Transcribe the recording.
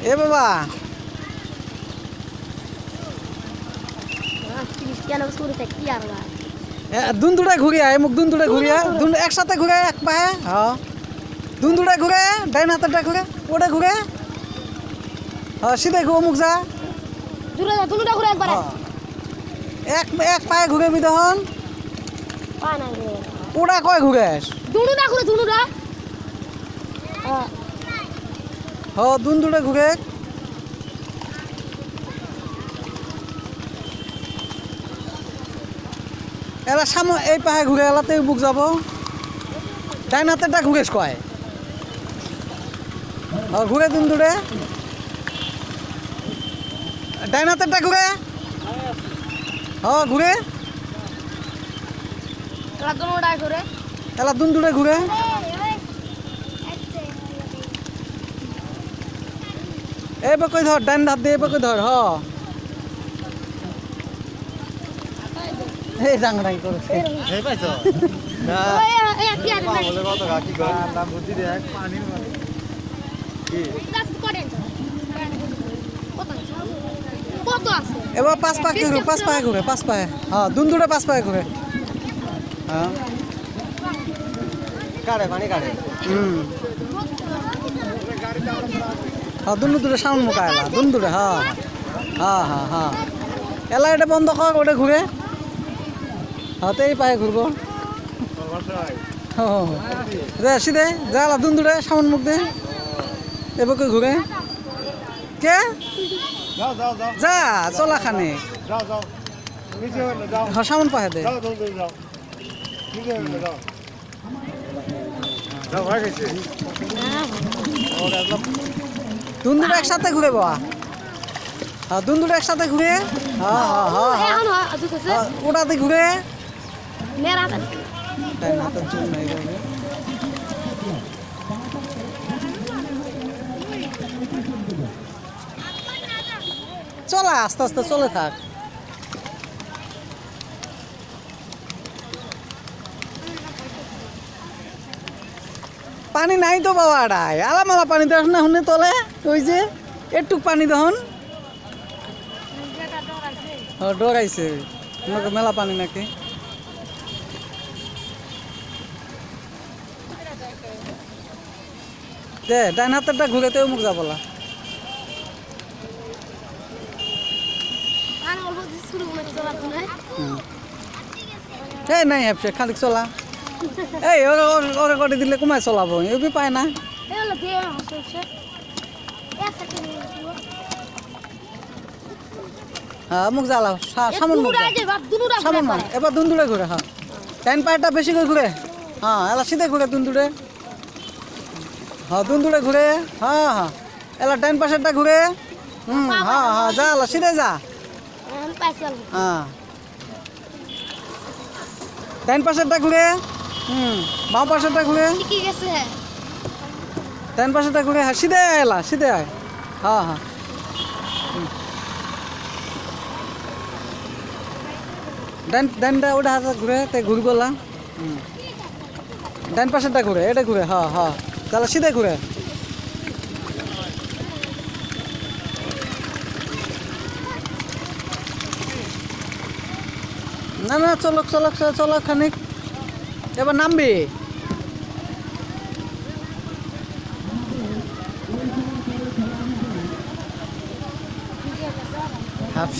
এ বাবা দুন দুটা ঘুরিয়া মুখ দুন দুটা ঘুরিয়া দুন একসাথে ঘুরে এক পায়ে হ্যাঁ দুন দুটা ঘুরে ডাইন হাতেরটা ঘুরে ওটা ঘুরে হ্যাঁ সিধে ঘুরে মুখ যা এক এক পায়ে ঘুরে বিদহন ওটা কয় ঘুরে হ্যাঁ দুন দুটা ঘুরে এলা সামনে এই পায়ে ঘুরে এলাতে বুক যাব ডাইন হাতেরটা ঘুরেস কয় ঘুরে দুন দূরে ডাইন হাতেরটা ঘুরে ঘুরে এলা দুন দূরে ঘুরে এবার কই ধর ডাইন হাত দিয়ে এবার কই ধর এই জাংরাই করেছে এই পাইছো না বলে কত গাকি গো নাম বুদ্ধি দে এক পানি কি কত আছে এবার পাঁচ পায়ে ঘুরে পাঁচ পায়ে হ্যাঁ দুন দুটা পাঁচ পায়ে ঘুরে হ্যাঁ কাড়ে পানি কাড়ে হ্যাঁ দুন দুটা সামনে মুখা এলা দুন দুটা হ্যাঁ হ্যাঁ হ্যাঁ হ্যাঁ এলা এটা বন্ধ কর ওটা ঘুরে হাতে এই পায়ে ঘুরবো যা সিধে যা দুন দুটা সামন মুখ দে এবার কই ঘুরে কে যাও যাও যাও যা চলা খানে যাও যাও নিচে যাও হ্যাঁ সামন পায়ে দে যাও যাও যাও নিচে যাও যাও হয়ে গেছে দুন দুটো একসাথে ঘুরে বাবা হ্যাঁ দুন দুটো একসাথে ঘুরে হ্যাঁ হ্যাঁ হ্যাঁ ওটাতে ঘুরে তাই না তোর চুল নাই যাবে চলা আস্তে আস্তে চলে থাক পানি নাই তো বাবা আড়াই আলামালা পানি দেখ না শুনে তলে ওই যে একটু পানি দহন ডরাইছে মেলা পানি নাকি দে ডাইন হাতেরটা ঘুরে তো মুখ যাবলা এই নাই হ্যাপসে খালি চলা এই ওরে করে দিলে কমায় চলাবো এবি পায় না হ্যাঁ মুখ জ্বালাও সামন মুখ সামন মান এবার দুন্দুড়ে ঘুরে হ্যাঁ ডাইন পায়েরটা বেশি করে ঘুরে হ্যাঁ এলা সিধে ঘুরে দুন্দুড়ে হ্যাঁ দুন্দুড়ে ঘুরে হ্যাঁ হ্যাঁ এলা ডাইন পাশেরটা ঘুরে হ্যাঁ হ্যাঁ যা এলা সিধে যা হ্যাঁ ডাইন পাশেরটা ঘুরে বাম পাশেরটা ঘুরে ডাইন পাশেরটা ঘুরে হ্যাঁ সিধে এলা সিধে আয় হ্যাঁ হ্যাঁ ডাইনটা ওটা হাতে ঘুরে তাই ঘুরি বললাম ডাইন পাশেরটা ঘুরে এটা ঘুরে হ্যাঁ হ্যাঁ তাহলে সিধে ঘুরে না না চলক চলক চলক খানিক এবার নামবি হাফ